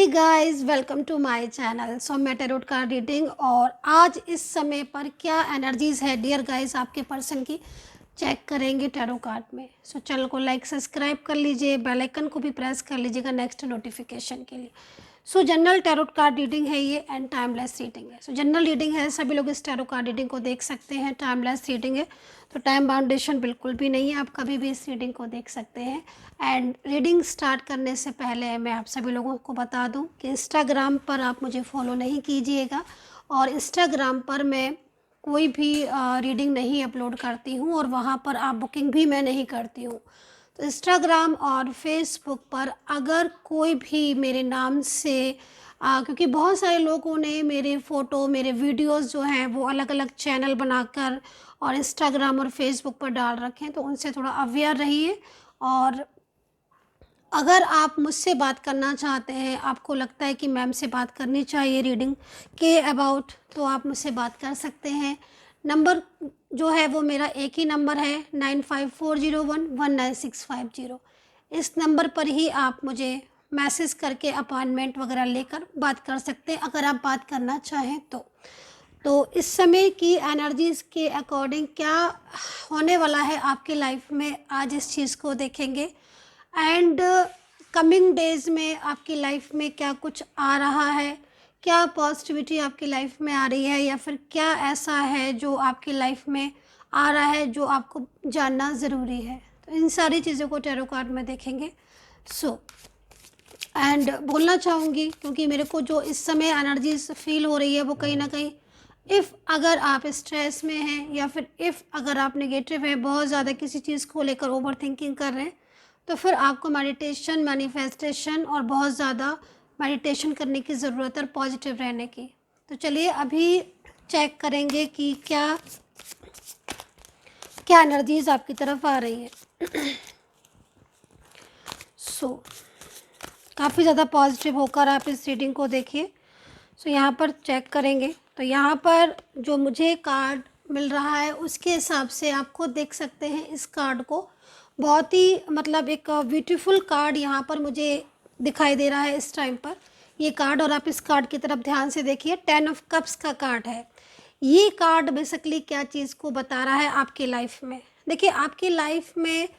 Hey guys, welcome to my channel. So मैं tarot card reading और आज इस समय पर क्या एनर्जीज है डियर गाइस आपके पर्सन की चेक करेंगे टैरो कार्ड में। सो चैनल को लाइक सब्सक्राइब कर लीजिए, बेल आइकन को भी प्रेस कर लीजिएगा नेक्स्ट नोटिफिकेशन के लिए। सो जनरल टैरोट कार्ड रीडिंग है ये एंड टाइमलेस रीडिंग है। सो जनरल रीडिंग है, सभी लोग इस टैरो कार्ड रीडिंग को देख सकते हैं। टाइमलेस रीडिंग है तो टाइम बाउंडेशन बिल्कुल भी नहीं है, आप कभी भी इस रीडिंग को देख सकते हैं। एंड रीडिंग स्टार्ट करने से पहले मैं आप सभी लोगों को बता दूं कि इंस्टाग्राम पर आप मुझे फॉलो नहीं कीजिएगा और इंस्टाग्राम पर मैं कोई भी रीडिंग नहीं अपलोड करती हूं और वहां पर आप बुकिंग भी मैं नहीं करती हूं। तो इंस्टाग्राम और फेसबुक पर अगर कोई भी मेरे नाम से क्योंकि बहुत सारे लोगों ने मेरे फ़ोटो मेरे वीडियोस जो हैं वो अलग अलग चैनल बनाकर और इंस्टाग्राम और फेसबुक पर डाल रखे हैं, तो उनसे थोड़ा अवेयर रहिए। और अगर आप मुझसे बात करना चाहते हैं, आपको लगता है कि मैम से बात करनी चाहिए रीडिंग के अबाउट, तो आप मुझसे बात कर सकते हैं। नंबर जो है वो मेरा एक ही नंबर है 9540119650। इस नंबर पर ही आप मुझे मैसेज करके अपॉइंटमेंट वगैरह लेकर बात कर सकते हैं अगर आप बात करना चाहें तो इस समय की एनर्जीज़ के अकॉर्डिंग क्या होने वाला है आपकी लाइफ में, आज इस चीज़ को देखेंगे। एंड कमिंग डेज़ में आपकी लाइफ में क्या कुछ आ रहा है, क्या पॉजिटिविटी आपकी लाइफ में आ रही है या फिर क्या ऐसा है जो आपकी लाइफ में आ रहा है जो आपको जानना ज़रूरी है। तो इन सारी चीज़ों को टैरो कार्ड में देखेंगे। एंड बोलना चाहूँगी क्योंकि मेरे को जो इस समय एनर्जीज फील हो रही है वो कहीं ना कहीं अगर आप स्ट्रेस में हैं या फिर अगर आप नेगेटिव हैं, बहुत ज़्यादा किसी चीज़ को लेकर ओवर थिंकिंग कर रहे हैं, तो फिर आपको मेडिटेशन मैनिफेस्टेशन और बहुत ज़्यादा मेडिटेशन करने की ज़रूरत है और पॉजिटिव रहने की। तो चलिए अभी चेक करेंगे कि क्या क्या एनर्जीज आपकी तरफ आ रही है। काफ़ी ज़्यादा पॉजिटिव होकर आप इस रीडिंग को देखिए। यहाँ पर चेक करेंगे तो यहाँ पर जो मुझे कार्ड मिल रहा है उसके हिसाब से आपको देख सकते हैं इस कार्ड को। बहुत ही मतलब एक ब्यूटीफुल कार्ड यहाँ पर मुझे दिखाई दे रहा है इस टाइम पर ये कार्ड। और आप इस कार्ड की तरफ ध्यान से देखिए, 10 ऑफ कप्स का कार्ड है। ये कार्ड बेसिकली क्या चीज़ को बता रहा है आपकी लाइफ में। देखिए आपकी लाइफ में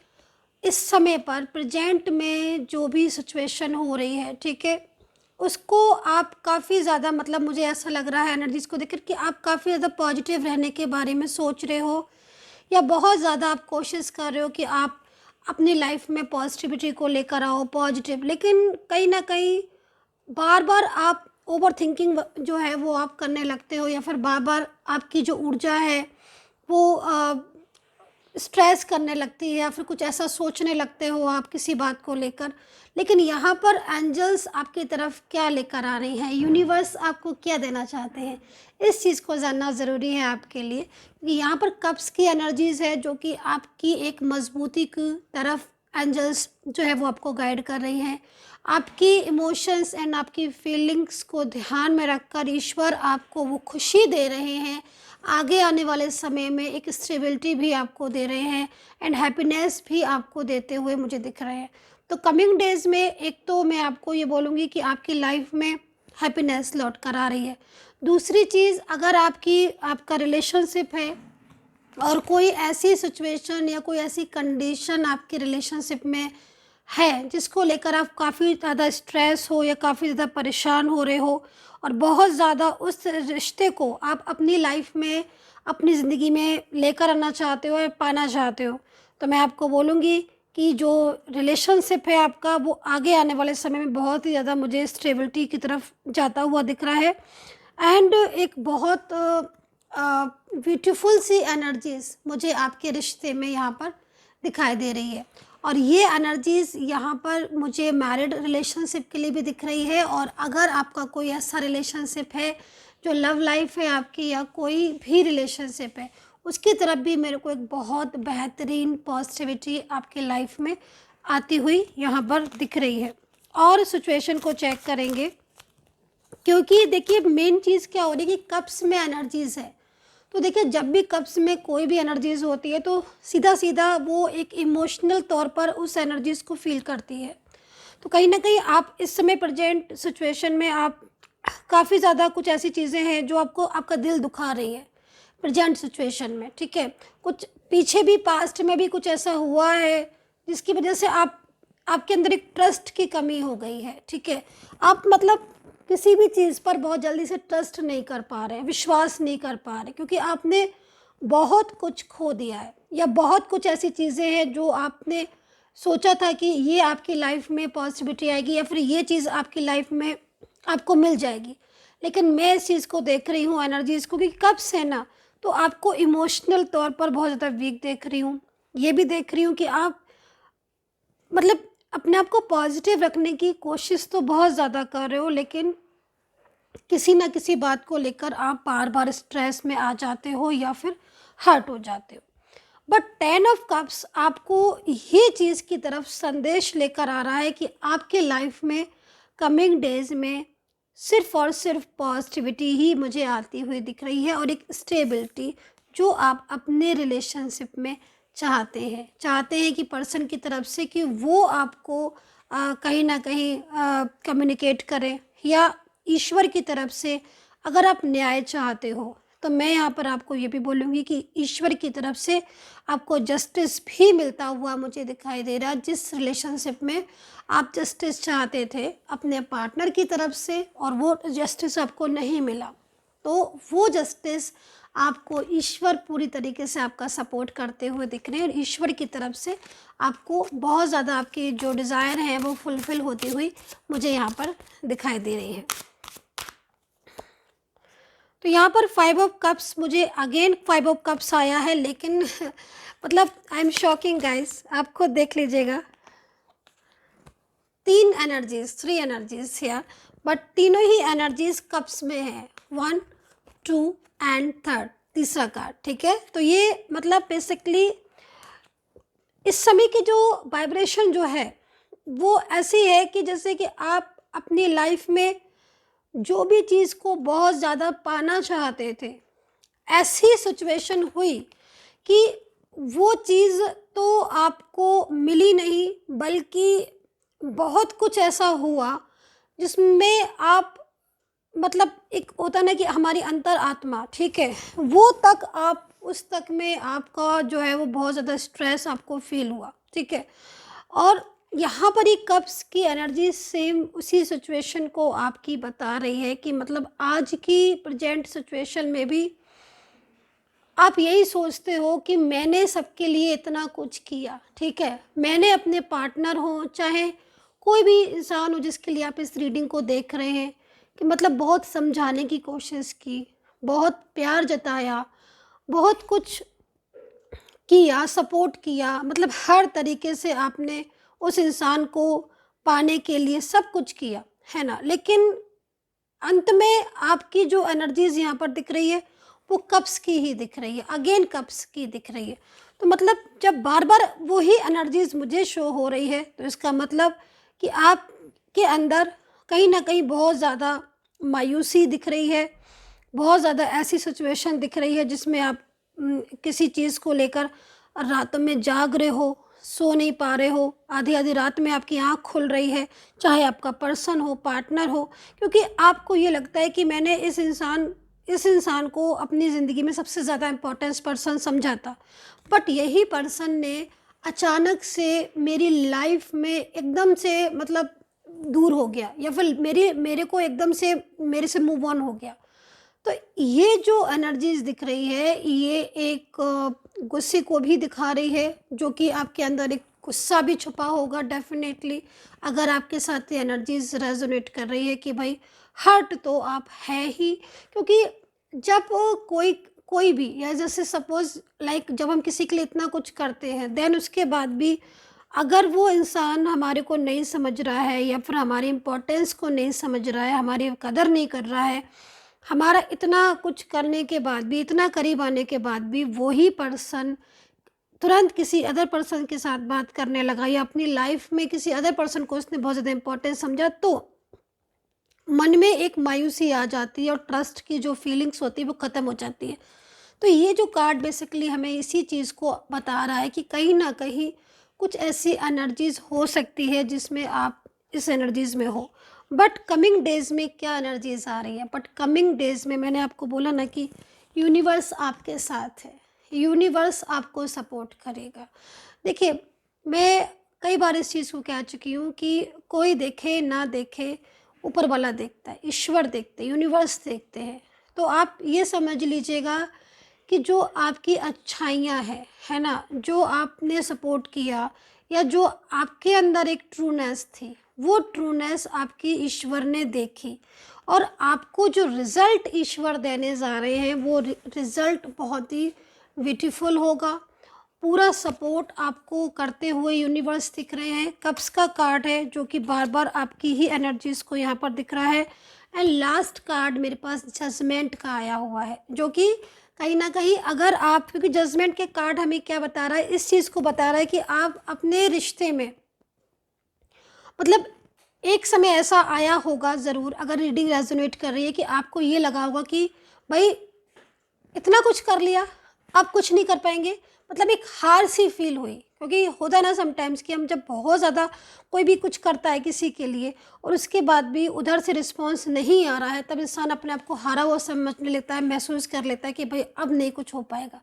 इस समय पर प्रेजेंट में जो भी सिचुएशन हो रही है, ठीक है, उसको आप काफ़ी ज़्यादा मतलब मुझे ऐसा लग रहा है एनर्जीज़ को देखकर कि आप काफ़ी ज़्यादा पॉजिटिव रहने के बारे में सोच रहे हो या बहुत ज़्यादा आप कोशिश कर रहे हो कि आप अपनी लाइफ में पॉजिटिविटी को लेकर आओ पॉजिटिव, लेकिन कहीं ना कहीं बार बार आप ओवर थिंकिंग जो है वो आप करने लगते हो या फिर बार बार आपकी जो ऊर्जा है वो स्ट्रेस करने लगती है या फिर कुछ ऐसा सोचने लगते हो आप किसी बात को लेकर। लेकिन यहाँ पर एंजल्स आपकी तरफ क्या लेकर आ रही हैं, यूनिवर्स आपको क्या देना चाहते हैं, इस चीज़ को जानना ज़रूरी है आपके लिए। क्योंकि यहाँ पर कप्स की एनर्जीज़ है जो कि आपकी एक मजबूती की तरफ एंजल्स जो है वो आपको गाइड कर रही हैं। आपकी इमोशंस एंड आपकी फीलिंग्स को ध्यान में रखकर ईश्वर आपको वो खुशी दे रहे हैं, आगे आने वाले समय में एक स्टेबिलिटी भी आपको दे रहे हैं एंड हैप्पीनेस भी आपको देते हुए मुझे दिख रहे हैं। तो कमिंग डेज़ में एक तो मैं आपको ये बोलूँगी कि आपकी लाइफ में हैप्पीनेस लौट कर आ रही है। दूसरी चीज़, अगर आपका रिलेशनशिप है और कोई ऐसी सिचुएशन या कोई ऐसी कंडीशन आपके रिलेशनशिप में है जिसको लेकर आप काफ़ी ज़्यादा स्ट्रेस हो या काफ़ी ज़्यादा परेशान हो रहे हो और बहुत ज़्यादा उस रिश्ते को आप अपनी लाइफ में अपनी ज़िंदगी में लेकर आना चाहते हो या पाना चाहते हो, तो मैं आपको बोलूँगी कि जो रिलेशनशिप है आपका वो आगे आने वाले समय में बहुत ही ज़्यादा मुझे स्टेबिलिटी की तरफ जाता हुआ दिख रहा है। एंड एक बहुत ब्यूटीफुल सी एनर्जीज़ मुझे आपके रिश्ते में यहाँ पर दिखाई दे रही है। और ये एनर्जीज़ यहाँ पर मुझे मैरिड रिलेशनशिप के लिए भी दिख रही है। और अगर आपका कोई ऐसा रिलेशनशिप है जो लव लाइफ है आपकी या कोई भी रिलेशनशिप है, उसकी तरफ भी मेरे को एक बहुत बेहतरीन पॉजिटिविटी आपकी लाइफ में आती हुई यहाँ पर दिख रही है। और सिचुएशन को चेक करेंगे क्योंकि देखिए मेन चीज़ क्या हो रही है कि कप्स में एनर्जीज़ है। तो देखिए जब भी कप्स में कोई भी एनर्जीज़ होती है तो सीधा सीधा वो एक इमोशनल तौर पर उस एनर्जीज़ को फील करती है। तो कहीं ना कहीं आप इस समय प्रेजेंट सिचुएशन में आप काफ़ी ज़्यादा कुछ ऐसी चीज़ें हैं जो आपको आपका दिल दुखा रही है प्रेजेंट सिचुएशन में, ठीक है। कुछ पीछे भी पास्ट में भी कुछ ऐसा हुआ है जिसकी वजह से आपके अंदर एक ट्रस्ट की कमी हो गई है, ठीक है। आप मतलब किसी भी चीज़ पर बहुत जल्दी से ट्रस्ट नहीं कर पा रहे, विश्वास नहीं कर पा रहे, क्योंकि आपने बहुत कुछ खो दिया है, या बहुत कुछ ऐसी चीज़ें हैं जो आपने सोचा था कि ये आपकी लाइफ में पॉजिटिविटी आएगी या फिर ये चीज़ आपकी लाइफ में आपको मिल जाएगी। लेकिन मैं इस चीज़ को देख रही हूँ एनर्जीज़ को कि कब से ना तो आपको इमोशनल तौर पर बहुत ज़्यादा वीक देख रही हूँ। ये भी देख रही हूँ कि आप मतलब अपने आप को पॉजिटिव रखने की कोशिश तो बहुत ज़्यादा कर रहे हो, लेकिन किसी ना किसी बात को लेकर आप बार बार स्ट्रेस में आ जाते हो या फिर हर्ट हो जाते हो। बट 10 ऑफ कप्स आपको ये चीज़ की तरफ संदेश लेकर आ रहा है कि आपके लाइफ में कमिंग डेज में सिर्फ और सिर्फ पॉजिटिविटी ही मुझे आती हुई दिख रही है, और एक स्टेबिलिटी जो आप अपने रिलेशनशिप में चाहते हैं कि पर्सन की तरफ से कि वो आपको कहीं ना कहीं कम्युनिकेट करें, या ईश्वर की तरफ से अगर आप न्याय चाहते हो तो मैं यहाँ पर आपको ये भी बोलूँगी कि ईश्वर की तरफ से आपको जस्टिस भी मिलता हुआ मुझे दिखाई दे रहा है। जिस रिलेशनशिप में आप जस्टिस चाहते थे अपने पार्टनर की तरफ से और वो जस्टिस आपको नहीं मिला, तो वो जस्टिस आपको ईश्वर पूरी तरीके से आपका सपोर्ट करते हुए दिख रहे हैं, और ईश्वर की तरफ से आपको बहुत ज़्यादा आपकी जो डिज़ायर हैं वो फुलफ़िल होती हुई मुझे यहाँ पर दिखाई दे रही है। तो यहाँ पर 5 ऑफ कप्स, मुझे अगेन 5 ऑफ कप्स आया है, लेकिन मतलब आई एम शॉकिंग गाइस, आप खुद देख लीजिएगा। 3 एनर्जीज यार, बट तीनों ही एनर्जीज कप्स में है, 1, 2 एंड थर्ड, तीसरा कार्ड, ठीक है। तो ये मतलब बेसिकली इस समय की जो वाइब्रेशन जो है वो ऐसी है कि जैसे कि आप अपनी लाइफ में जो भी चीज़ को बहुत ज़्यादा पाना चाहते थे, ऐसी सिचुएशन हुई कि वो चीज़ तो आपको मिली नहीं, बल्कि बहुत कुछ ऐसा हुआ जिसमें आप मतलब एक होता ना कि हमारी अंतर आत्मा, ठीक है, वो तक आप उस तक में आपका जो है वो बहुत ज़्यादा स्ट्रेस आपको फील हुआ, ठीक है। और यहाँ पर ही कप्स की एनर्जी सेम उसी सिचुएशन को आपकी बता रही है कि मतलब आज की प्रेजेंट सिचुएशन में भी आप यही सोचते हो कि मैंने सबके लिए इतना कुछ किया, ठीक है। मैंने अपने पार्टनर हो चाहे कोई भी इंसान हो जिसके लिए आप इस रीडिंग को देख रहे हैं, कि मतलब बहुत समझाने की कोशिश की, बहुत प्यार जताया, बहुत कुछ किया, सपोर्ट किया, मतलब हर तरीके से आपने उस इंसान को पाने के लिए सब कुछ किया, है ना। लेकिन अंत में आपकी जो एनर्जीज यहाँ पर दिख रही है वो कप्स की ही दिख रही है, अगेन कप्स की दिख रही है। तो मतलब जब बार बार वही एनर्जीज मुझे शो हो रही है तो इसका मतलब कि आपके अंदर कहीं ना कहीं बहुत ज़्यादा मायूसी दिख रही है, बहुत ज़्यादा ऐसी सिचुएशन दिख रही है जिसमें आप किसी चीज़ को लेकर रातों में जाग रहे हो, सो नहीं पा रहे हो, आधी आधी रात में आपकी आँख खुल रही है, चाहे आपका पर्सन हो, पार्टनर हो, क्योंकि आपको ये लगता है कि मैंने इस इंसान को अपनी ज़िंदगी में सबसे ज़्यादा इम्पोर्टेंस पर्सन समझा था, बट यही पर्सन ने अचानक से मेरी लाइफ में एकदम से मतलब दूर हो गया, या फिर मेरे को एकदम से मेरे से मूव ऑन हो गया। तो ये जो एनर्जीज दिख रही है ये एक गुस्से को भी दिखा रही है, जो कि आपके अंदर एक गुस्सा भी छुपा होगा डेफिनेटली, अगर आपके साथ ये एनर्जीज रेजोनेट कर रही है कि भाई हर्ट तो आप है ही। क्योंकि जब कोई भी, या जैसे सपोज लाइक जब हम किसी के लिए इतना कुछ करते हैं देन उसके बाद भी अगर वो इंसान हमारे को नहीं समझ रहा है, या फिर हमारी इम्पोर्टेंस को नहीं समझ रहा है, हमारी कदर नहीं कर रहा है, हमारा इतना कुछ करने के बाद भी, इतना करीब आने के बाद भी वही पर्सन तुरंत किसी अदर पर्सन के साथ बात करने लगा, या अपनी लाइफ में किसी अदर पर्सन को उसने बहुत ज़्यादा इम्पोर्टेंस समझा, तो मन में एक मायूसी आ जाती है और ट्रस्ट की जो फीलिंग्स होती है वो ख़त्म हो जाती है। तो ये जो कार्ड बेसिकली हमें इसी चीज़ को बता रहा है कि कहीं ना कहीं कुछ ऐसी एनर्जीज हो सकती है जिसमें आप इस एनर्जीज़ में हो। बट कमिंग डेज़ में क्या एनर्जीज़ आ रही है, बट कमिंग डेज़ में मैंने आपको बोला ना कि यूनिवर्स आपके साथ है, यूनिवर्स आपको सपोर्ट करेगा। देखिए, मैं कई बार इस चीज़ को कह चुकी हूँ कि कोई देखे ना देखे, ऊपर वाला देखता है, ईश्वर देखते हैं, यूनिवर्स देखते हैं। तो आप ये समझ लीजिएगा कि जो आपकी अच्छाइयाँ हैं, है ना? जो आपने सपोर्ट किया या जो आपके अंदर एक ट्रूनेस थी, वो ट्रूनेस आपकी ईश्वर ने देखी और आपको जो रिज़ल्ट ईश्वर देने जा रहे हैं, वो रिज़ल्ट बहुत ही ब्यूटीफुल होगा। पूरा सपोर्ट आपको करते हुए यूनिवर्स दिख रहे हैं। कप्स का कार्ड है जो कि बार-बार आपकी ही एनर्जीज़ को यहाँ पर दिख रहा है। एंड लास्ट कार्ड मेरे पास जजमेंट का आया हुआ है, जो कि कहीं न कहीं अगर आप, क्योंकि जजमेंट के कार्ड हमें क्या बता रहा है, इस चीज़ को बता रहा है कि आप अपने रिश्ते में, मतलब एक समय ऐसा आया होगा ज़रूर, अगर रीडिंग रेजोनेट कर रही है, कि आपको ये लगा होगा कि भाई इतना कुछ कर लिया, अब कुछ नहीं कर पाएँगे। मतलब एक हार सी फ़ील हुई, क्योंकि होता है ना समटाइम्स कि हम जब बहुत ज़्यादा कोई भी कुछ करता है किसी के लिए और उसके बाद भी उधर से रिस्पॉन्स नहीं आ रहा है, तब इंसान अपने आप को हारा हुआ समझने लेता है, महसूस कर लेता है कि भाई अब नहीं कुछ हो पाएगा।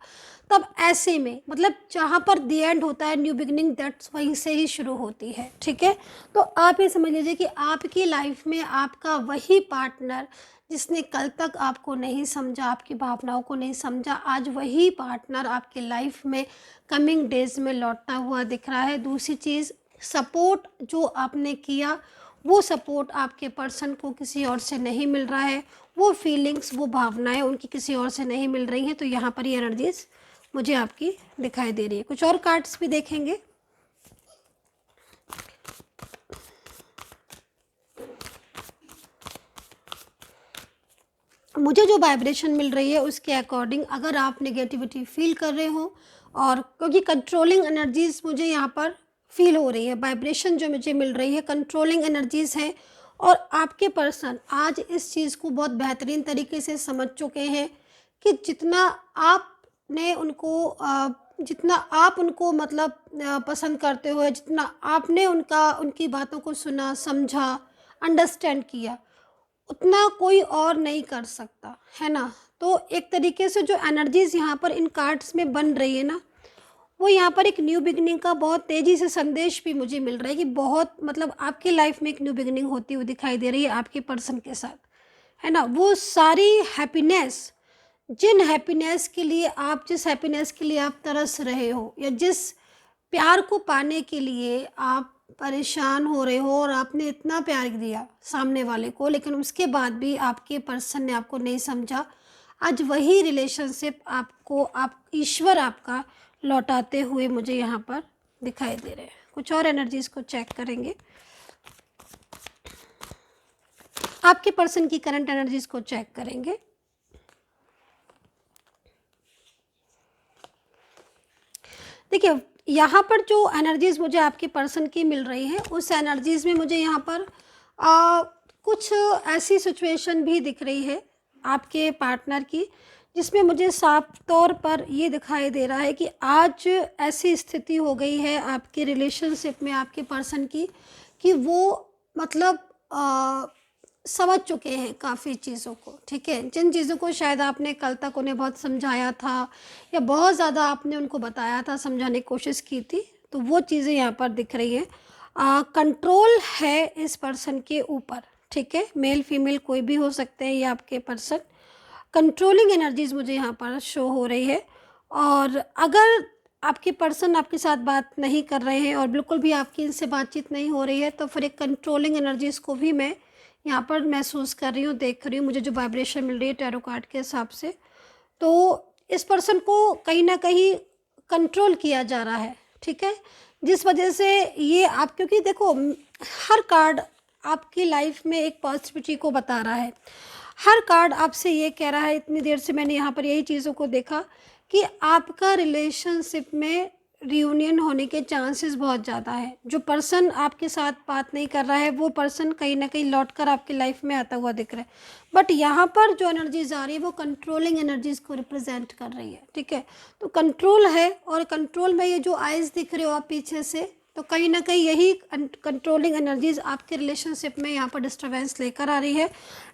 तब ऐसे में, मतलब जहाँ पर द एंड होता है, न्यू बिगिनिंग दैट्स वहीं से ही शुरू होती है, ठीक है? तो आप ये समझ लीजिए कि आपकी लाइफ़ में आपका वही पार्टनर जिसने कल तक आपको नहीं समझा, आपकी भावनाओं को नहीं समझा, आज वही पार्टनर आपकी लाइफ में कमिंग डेज़ में लौटता हुआ दिख रहा है। दूसरी चीज़, सपोर्ट जो आपने किया, वो सपोर्ट आपके पर्सन को किसी और से नहीं मिल रहा है। वो फीलिंग्स, वो भावनाएँ उनकी किसी और से नहीं मिल रही हैं। तो यहाँ पर ये एनर्जीज़ मुझे आपकी दिखाई दे रही है। कुछ और कार्ड्स भी देखेंगे। मुझे जो वाइब्रेशन मिल रही है उसके अकॉर्डिंग, अगर आप नेगेटिविटी फील कर रहे हो, और क्योंकि कंट्रोलिंग एनर्जीज़ मुझे यहाँ पर फील हो रही है, वाइब्रेशन जो मुझे मिल रही है कंट्रोलिंग एनर्जीज़ है, और आपके पर्सन आज इस चीज़ को बहुत बेहतरीन तरीके से समझ चुके हैं कि जितना आप उनको मतलब पसंद करते हो, जितना आपने उनकी बातों को सुना, समझा, अंडरस्टैंड किया, उतना कोई और नहीं कर सकता, है ना? तो एक तरीके से जो एनर्जीज़ यहाँ पर इन कार्ड्स में बन रही है ना, वो यहाँ पर एक न्यू बिगिनिंग का बहुत तेज़ी से संदेश भी मुझे मिल रहा है कि बहुत, मतलब आपकी लाइफ में एक न्यू बिगिनिंग होती हुई दिखाई दे रही है आपके पर्सन के साथ, है ना? वो सारी हैप्पीनेस, जिस हैप्पीनेस के लिए आप तरस रहे हो, या जिस प्यार को पाने के लिए आप परेशान हो रहे हो, और आपने इतना प्यार दिया सामने वाले को, लेकिन उसके बाद भी आपके पर्सन ने आपको नहीं समझा, आज वही रिलेशनशिप आपको ईश्वर आपका लौटाते हुए मुझे यहाँ पर दिखाई दे रहे हैं। कुछ और एनर्जीज़ को चेक करेंगे। आपके पर्सन की करंट एनर्जीज़ को चेक करेंगे। देखिए, यहाँ पर जो एनर्जीज़ मुझे आपके पर्सन की मिल रही हैं, उस एनर्जीज़ में मुझे यहाँ पर कुछ ऐसी सिचुएशन भी दिख रही है आपके पार्टनर की, जिसमें मुझे साफ तौर पर ये दिखाई दे रहा है कि आज ऐसी स्थिति हो गई है आपके रिलेशनशिप में आपके पर्सन की, कि वो मतलब समझ चुके हैं काफ़ी चीज़ों को, ठीक है? जिन चीज़ों को शायद आपने कल तक उन्हें बहुत समझाया था, या बहुत ज़्यादा आपने उनको बताया था, समझाने की कोशिश की थी, तो वो चीज़ें यहाँ पर दिख रही हैं। कंट्रोल है इस पर्सन के ऊपर, ठीक है? मेल फीमेल कोई भी हो सकते हैं ये आपके पर्सन। कंट्रोलिंग एनर्जीज़ मुझे यहाँ पर शो हो रही है, और अगर आपके पर्सन आपके साथ बात नहीं कर रहे हैं और बिल्कुल भी आपकी इनसे बातचीत नहीं हो रही है, तो फिर एक कंट्रोलिंग एनर्जीज़ को भी मैं यहाँ पर महसूस कर रही हूँ, देख रही हूँ, मुझे जो वाइब्रेशन मिल रही है टैरो कार्ड के हिसाब से। तो इस पर्सन को कहीं न कहीं कंट्रोल किया जा रहा है, ठीक है? जिस वजह से ये आप, क्योंकि देखो हर कार्ड आपकी लाइफ में एक पॉजिटिविटी को बता रहा है। हर कार्ड आपसे ये कह रहा है, इतनी देर से मैंने यहाँ पर यही चीज़ों को देखा, कि आपका रिलेशनशिप में रियूनियन होने के चांसेस बहुत ज़्यादा है। जो पर्सन आपके साथ बात नहीं कर रहा है, वो पर्सन कहीं ना कहीं लौट कर आपकी लाइफ में आता हुआ दिख रहा है। बट यहाँ पर जो एनर्जीज आ रही है वो कंट्रोलिंग एनर्जीज को रिप्रेजेंट कर रही है, ठीक है? तो कंट्रोल है, और कंट्रोल में ये जो आइज़ दिख रहे हो आप पीछे से, तो कहीं ना कहीं यही कंट्रोलिंग एनर्जीज आपके रिलेशनशिप में यहाँ पर डिस्टर्बेंस लेकर आ रही है।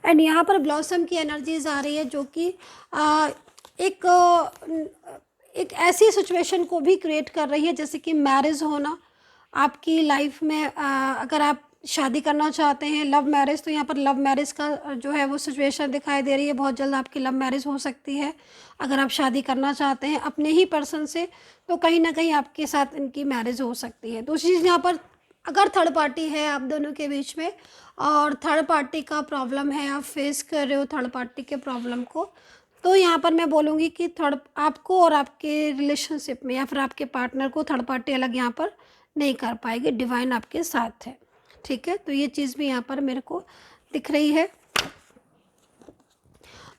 एंड यहाँ पर ब्लॉसम की एनर्जीज आ रही है जो कि एक एक ऐसी सिचुएशन को भी क्रिएट कर रही है जैसे कि मैरिज होना आपकी लाइफ में। अगर आप शादी करना चाहते हैं, लव मैरिज, तो यहाँ पर लव मैरिज का जो है वो सिचुएशन दिखाई दे रही है। बहुत जल्द आपकी लव मैरिज हो सकती है। अगर आप शादी करना चाहते हैं अपने ही पर्सन से, तो कहीं ना कहीं आपके साथ इनकी मैरिज हो सकती है। दूसरी चीज़ यहाँ पर, अगर थर्ड पार्टी है आप दोनों के बीच में और थर्ड पार्टी का प्रॉब्लम है, आप फेस कर रहे हो थर्ड पार्टी के प्रॉब्लम को, तो यहाँ पर मैं बोलूँगी कि थर्ड आपको और आपके रिलेशनशिप में या फिर आपके पार्टनर को थर्ड पार्टी अलग यहाँ पर नहीं कर पाएगी। डिवाइन आपके साथ है, ठीक है। तो ये चीज़ भी यहाँ पर मेरे को दिख रही है।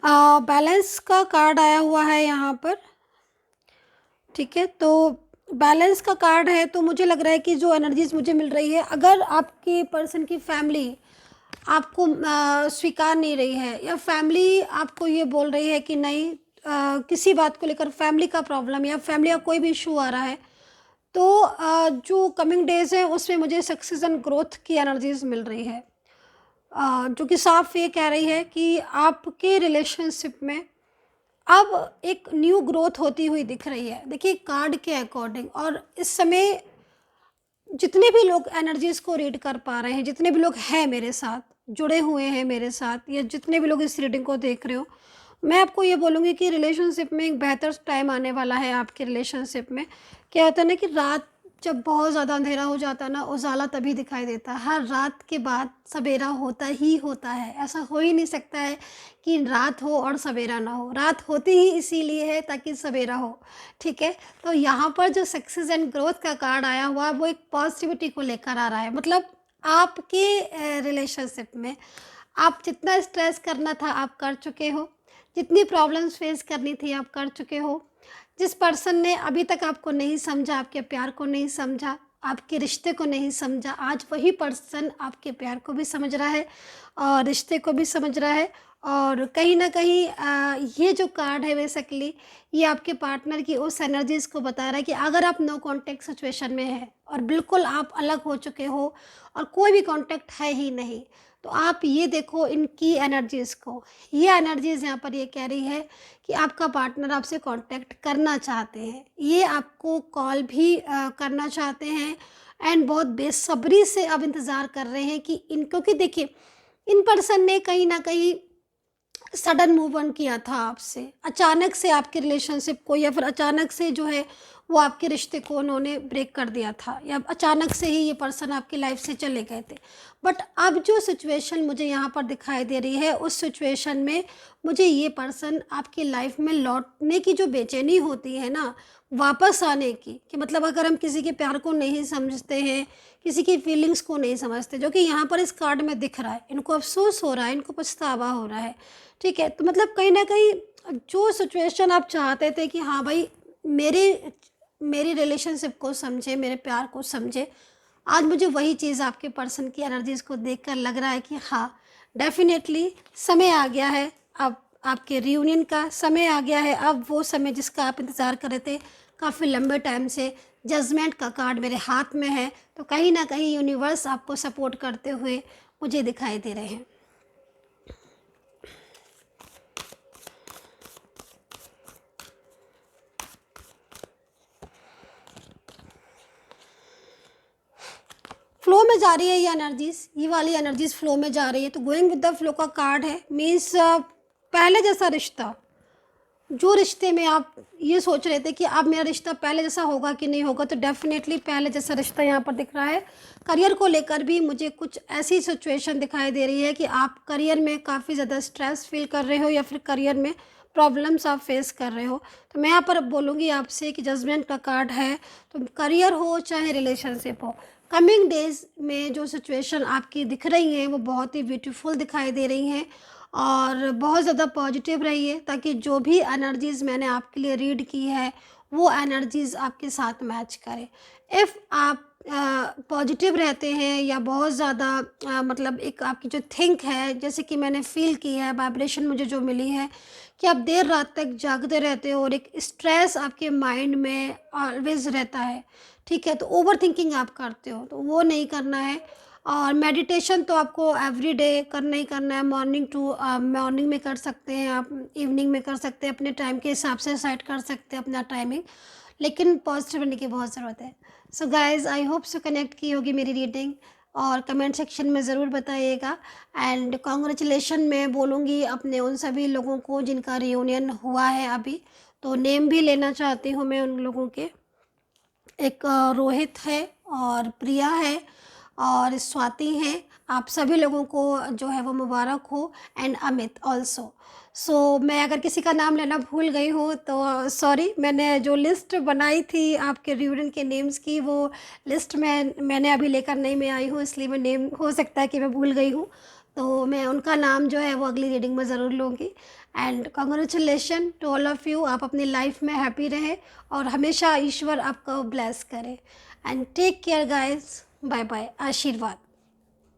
बैलेंस का कार्ड आया हुआ है यहाँ पर, ठीक है। तो बैलेंस का कार्ड है, तो मुझे लग रहा है कि जो एनर्जीज मुझे मिल रही है, अगर आपके पर्सन की फैमिली आपको स्वीकार नहीं रही है या फैमिली आपको ये बोल रही है कि नहीं, किसी बात को लेकर फैमिली का प्रॉब्लम या फैमिली का कोई भी इशू आ रहा है, तो जो कमिंग डेज है उसमें मुझे सक्सेस एंड ग्रोथ की एनर्जीज मिल रही है, जो कि साफ ये कह रही है कि आपके रिलेशनशिप में अब एक न्यू ग्रोथ होती हुई दिख रही है। देखिए कार्ड के अकॉर्डिंग, और इस समय जितने भी लोग एनर्जीज़ को रीड कर पा रहे हैं, जितने भी लोग हैं मेरे साथ जुड़े हुए हैं मेरे साथ, या जितने भी लोग इस रीडिंग को देख रहे हो, मैं आपको ये बोलूँगी कि रिलेशनशिप में एक बेहतर टाइम आने वाला है। आपके रिलेशनशिप में क्या होता है ना कि रात जब बहुत ज़्यादा अंधेरा हो जाता है ना, उजाला तभी दिखाई देता है। हर रात के बाद सवेरा होता ही होता है। ऐसा हो ही नहीं सकता है कि रात हो और सवेरा ना हो। रात होती ही इसीलिए है ताकि सवेरा हो, ठीक है। तो यहाँ पर जो सक्सेस एंड ग्रोथ का कार्ड आया हुआ है वो एक पॉजिटिविटी को लेकर आ रहा है। मतलब आपके रिलेशनशिप में आप जितना स्ट्रेस करना था आप कर चुके हो, जितनी प्रॉब्लम्स फेस करनी थी आप कर चुके हो। जिस पर्सन ने अभी तक आपको नहीं समझा, आपके प्यार को नहीं समझा, आपके रिश्ते को नहीं समझा, आज वही पर्सन आपके प्यार को भी समझ रहा है और रिश्ते को भी समझ रहा है। और कहीं ना कहीं ये जो कार्ड है बेसिकली ये आपके पार्टनर की उस एनर्जीज़ को बता रहा है कि अगर आप नो कांटेक्ट सिचुएशन में हैं और बिल्कुल आप अलग हो चुके हो और कोई भी कांटेक्ट है ही नहीं, तो आप ये देखो इनकी एनर्जीज़ को। ये एनर्जीज़ यहाँ पर ये कह रही है कि आपका पार्टनर आपसे कांटेक्ट करना चाहते हैं, ये आपको कॉल भी करना चाहते हैं एंड बहुत बेसब्री से अब इंतज़ार कर रहे हैं कि क्योंकि देखिए इन पर्सन ने कहीं ना कहीं सडन मूव ऑन किया था आपसे, अचानक से आपके रिलेशनशिप को या फिर अचानक से जो है वो आपके रिश्ते को उन्होंने ब्रेक कर दिया था, या अचानक से ही ये पर्सन आपकी लाइफ से चले गए थे। बट अब जो सिचुएशन मुझे यहाँ पर दिखाई दे रही है उस सिचुएशन में मुझे ये पर्सन आपकी लाइफ में लौटने की जो बेचैनी होती है ना, वापस आने की, कि मतलब अगर हम किसी के प्यार को नहीं समझते हैं, किसी की फीलिंग्स को नहीं समझते, जो कि यहाँ पर इस कार्ड में दिख रहा है, इनको अफसोस हो रहा है, इनको पछतावा हो रहा है, ठीक है। तो मतलब कहीं ना कहीं जो सिचुएशन आप चाहते थे कि हाँ भाई मेरी रिलेशनशिप को समझे, मेरे प्यार को समझे, आज मुझे वही चीज़ आपके पर्सन की एनर्जीज़ को देखकर लग रहा है कि हाँ डेफिनेटली समय आ गया है, अब आपके रियूनियन का समय आ गया है। अब वो समय जिसका आप इंतज़ार कर रहे थे काफ़ी लंबे टाइम से, जजमेंट का कार्ड मेरे हाथ में है, तो कहीं ना कहीं यूनिवर्स आपको सपोर्ट करते हुए मुझे दिखाई दे रहे हैं। फ्लो में जा रही है ये एनर्जीज, ये वाली एनर्जीज फ्लो में जा रही है। तो गोइंग विद द फ्लो का कार्ड है, मीन्स पहले जैसा रिश्ता, जो रिश्ते में आप ये सोच रहे थे कि अब मेरा रिश्ता पहले जैसा होगा कि नहीं होगा, तो डेफिनेटली पहले जैसा रिश्ता यहाँ पर दिख रहा है। करियर को लेकर भी मुझे कुछ ऐसी सिचुएशन दिखाई दे रही है कि आप करियर में काफ़ी ज़्यादा स्ट्रेस फील कर रहे हो या फिर करियर में प्रॉब्लम्स आप फेस कर रहे हो। तो मैं यहाँ पर बोलूँगी आपसे कि जजमेंट का कार्ड है, तो करियर हो चाहे रिलेशनशिप हो, कमिंग डेज में जो सिचुएशन आपकी दिख रही हैं वो बहुत ही ब्यूटीफुल दिखाई दे रही हैं और बहुत ज़्यादा पॉजिटिव रहिए, ताकि जो भी एनर्जीज़ मैंने आपके लिए रीड की है वो एनर्जीज़ आपके साथ मैच करें। इफ़ आप पॉजिटिव रहते हैं या बहुत ज़्यादा मतलब एक आपकी जो थिंक है, जैसे कि मैंने फील की है, वाइब्रेशन मुझे जो मिली है कि आप देर रात तक जागते रहते हो और एक स्ट्रेस आपके माइंड में ऑलवेज़ रहता है, ठीक है, तो ओवर थिंकिंग आप करते हो तो वो नहीं करना है। और मेडिटेशन तो आपको एवरीडे करना ही करना है। मॉर्निंग में कर सकते हैं आप, इवनिंग में कर सकते हैं, अपने टाइम के हिसाब से सेट कर सकते हैं अपना टाइमिंग, लेकिन पॉजिटिव बनने की बहुत ज़रूरत है। So guys, I hope so connect की होगी मेरी रीडिंग, और कमेंट सेक्शन में ज़रूर बताइएगा। एंड कॉन्ग्रेचुलेशन मैं बोलूँगी अपने उन सभी लोगों को जिनका रियूनियन हुआ है अभी, तो नेम भी लेना चाहती हूँ मैं उन लोगों के। एक रोहित है, और प्रिया है, और स्वाति हैं। आप सभी लोगों को जो है वो मुबारक हो, एंड अमित ऑल्सो। सो मैं अगर किसी का नाम लेना भूल गई हूँ तो सॉरी। मैंने जो लिस्ट बनाई थी आपके रियूनियन के नेम्स की, वो लिस्ट मैंने अभी लेकर नहीं मैं आई हूँ, इसलिए मैं नेम हो सकता है कि मैं भूल गई हूँ, तो मैं उनका नाम जो है वो अगली रीडिंग में ज़रूर लूँगी। And congratulation to all of you. आप अपनी लाइफ में हैप्पी रहें और हमेशा ईश्वर आपको ब्लेस करे। And take care guys, bye bye, आशीर्वाद।